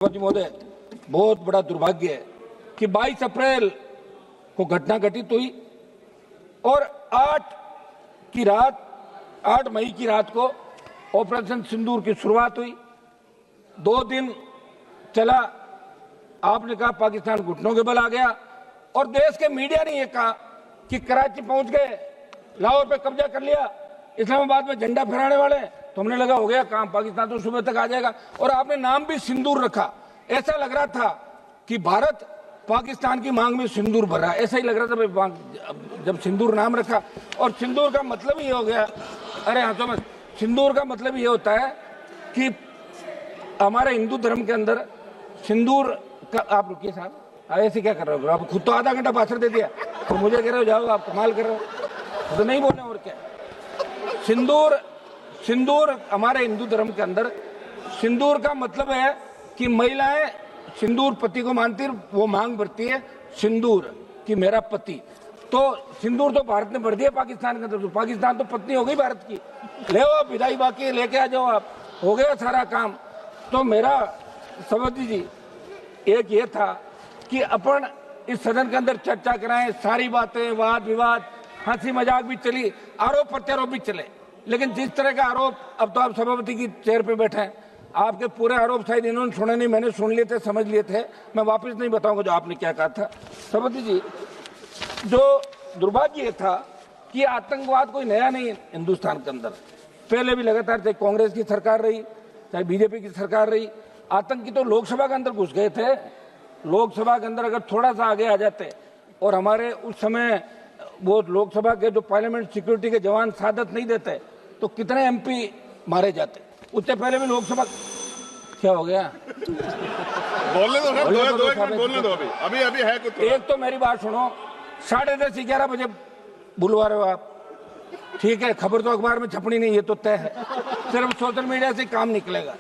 महोदय, बहुत बड़ा दुर्भाग्य है कि 22 अप्रैल को घटना घटित हुई और 8 मई की रात को ऑपरेशन सिंदूर की शुरुआत हुई। 2 दिन चला, आपने कहा पाकिस्तान घुटनों के बल आ गया और देश के मीडिया ने यह कहा कि कराची पहुंच गए, लाहौर पे कब्जा कर लिया, इस्लामाबाद में झंडा फहराने वाले। तो हमने लगा हो गया काम, पाकिस्तान तो सुबह तक आ जाएगा। और आपने नाम भी सिंदूर रखा, ऐसा लग रहा था कि भारत पाकिस्तान की मांग में सिंदूर भर रहा है, ऐसा ही लग रहा था जब सिंदूर नाम रखा। और सिंदूर का मतलब ये हो गया, अरे हाँ समझ, सिंदूर का मतलब ये होता है कि हमारे हिंदू धर्म के अंदर सिंदूर का, आप रुकिए साहब, ऐसे क्या कर रहे हो आप? खुद तो आधा घंटा भाषण दे दिया तो मुझे कह रहे हो जाओ, आप कमाल कर रहे हो, तो नहीं बोले और क्या। सिंदूर हमारे हिंदू धर्म के अंदर सिंदूर का मतलब है कि महिलाएं सिंदूर पति को मानती, वो मांग भरती है सिंदूर कि मेरा पति। तो सिंदूर तो भारत ने भर दिया पाकिस्तान के अंदर, तो पाकिस्तान तो पत्नी हो गई भारत की। ले आओ विदाई, बाकी लेके आ जाओ, आप हो गया सारा काम। तो मेरा सभापति जी एक ये था कि अपन इस सदन के अंदर चर्चा कराएं, सारी बातें, वाद विवाद, हंसी मजाक भी चली, आरोप प्रत्यारोप भी चले, लेकिन जिस तरह का आरोप, अब तो आप सभापति की चेयर पे बैठे हैं, आपके पूरे आरोप शायद इन्होंने सुने नहीं, मैंने सुन लिए थे, समझ लिए थे, मैं वापस नहीं बताऊंगा जो आपने क्या कहा था। सभापति जी, जो दुर्भाग्य था कि आतंकवाद कोई नया नहीं हिंदुस्तान के अंदर, पहले भी लगातार, चाहे कांग्रेस की सरकार रही, चाहे बीजेपी की सरकार रही, आतंकी तो लोकसभा के अंदर घुस गए थे। लोकसभा के अंदर अगर थोड़ा सा आगे आ जाते और हमारे उस समय वो लोकसभा के जो पार्लियामेंट सिक्योरिटी के जवान सादत नहीं देते तो कितने एमपी मारे जाते। उससे पहले भी लोकसभा, क्या हो गया? बोलने दो, बोलने दो, अभी है कुछ। एक तो मेरी बात सुनो, 10:30 11 बजे बुलवा रहे हो आप, ठीक है, खबर तो अखबार में छपनी नहीं, ये तो तय है, सिर्फ सोशल मीडिया से काम निकलेगा।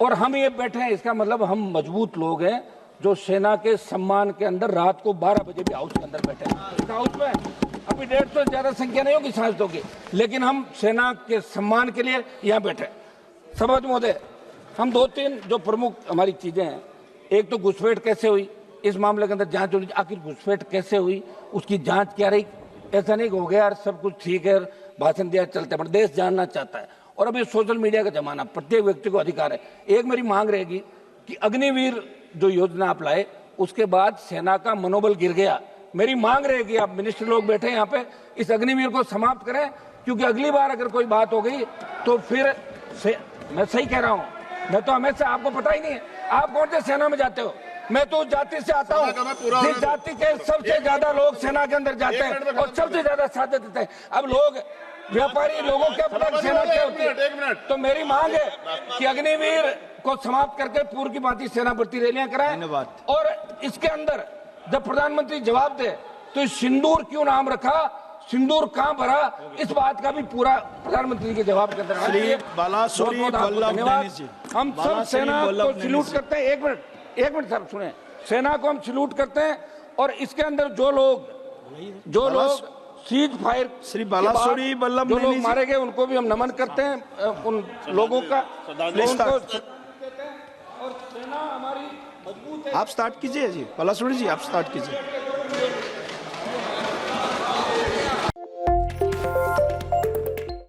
और हम ये बैठे हैं, इसका मतलब हम मजबूत लोग हैं जो सेना के सम्मान के अंदर रात को 12 बजे भी हाउस के अंदर बैठे हैं। हाउस में अभी 150 से ज्यादा संख्या नहीं होगी सांसदों की, लेकिन हम सेना के सम्मान के लिए यहाँ बैठे। सभापति महोदय, हम 2-3 जो प्रमुख हमारी चीजें हैं, एक तो घुसपैठ कैसे हुई, इस मामले के अंदर जांच होनी, आखिर घुसपैठ कैसे हुई, उसकी जांच क्या रही। ऐसा नहीं हो गया यार सब कुछ ठीक है, भाषण दिया चलते, पर देश जानना चाहता है। और अभी सोशल मीडिया का जमाना, प्रत्येक व्यक्ति को अधिकार है। एक मेरी मांग रहेगी कि अग्निवीर जो योजना आप लाए, उसके बाद सेना का मनोबल गिर गया। मेरी मांग रहेगी, आप मिनिस्टर लोग बैठे यहाँ पे, इस अग्निवीर को समाप्त करें, क्योंकि अगली बार अगर कोई बात हो गई तो फिर मैं सही कह रहा हूँ, मैं तो हमेशा, आपको पता ही नहीं है, आप कौन से सेना में जाते हो, मैं तो जाति से आता हूँ, जिस जाति के सबसे ज्यादा लोग सेना के अंदर जाते हैं और सबसे ज्यादा साथ देते हैं। अब लोग व्यापारी लोगों के पता सेना क्या होती है। तो मेरी मांग है कि अग्निवीर को समाप्त करके पूर्व की भांति सेना भर्ती रैलियां कराएं। और इसके अंदर जब प्रधानमंत्री जवाब दे तो सिंदूर क्यों नाम रखा, सिंदूर कहां भरा, इस बात का भी पूरा प्रधानमंत्री के जवाब के अंदर। धन्यवाद। हम सब सेना को सैल्यूट करते हैं। एक मिनट सर सुने, सेना को हम सैल्यूट करते हैं और इसके अंदर जो लोग सीज फायर, श्री बालासुरी वल्लभ जो लोग मारे गए उनको भी हम नमन करते हैं, उन लोगों का उनको। और सेना हमारी मजबूत है। आप स्टार्ट कीजिए जी, बालासुरी जी आप स्टार्ट कीजिए।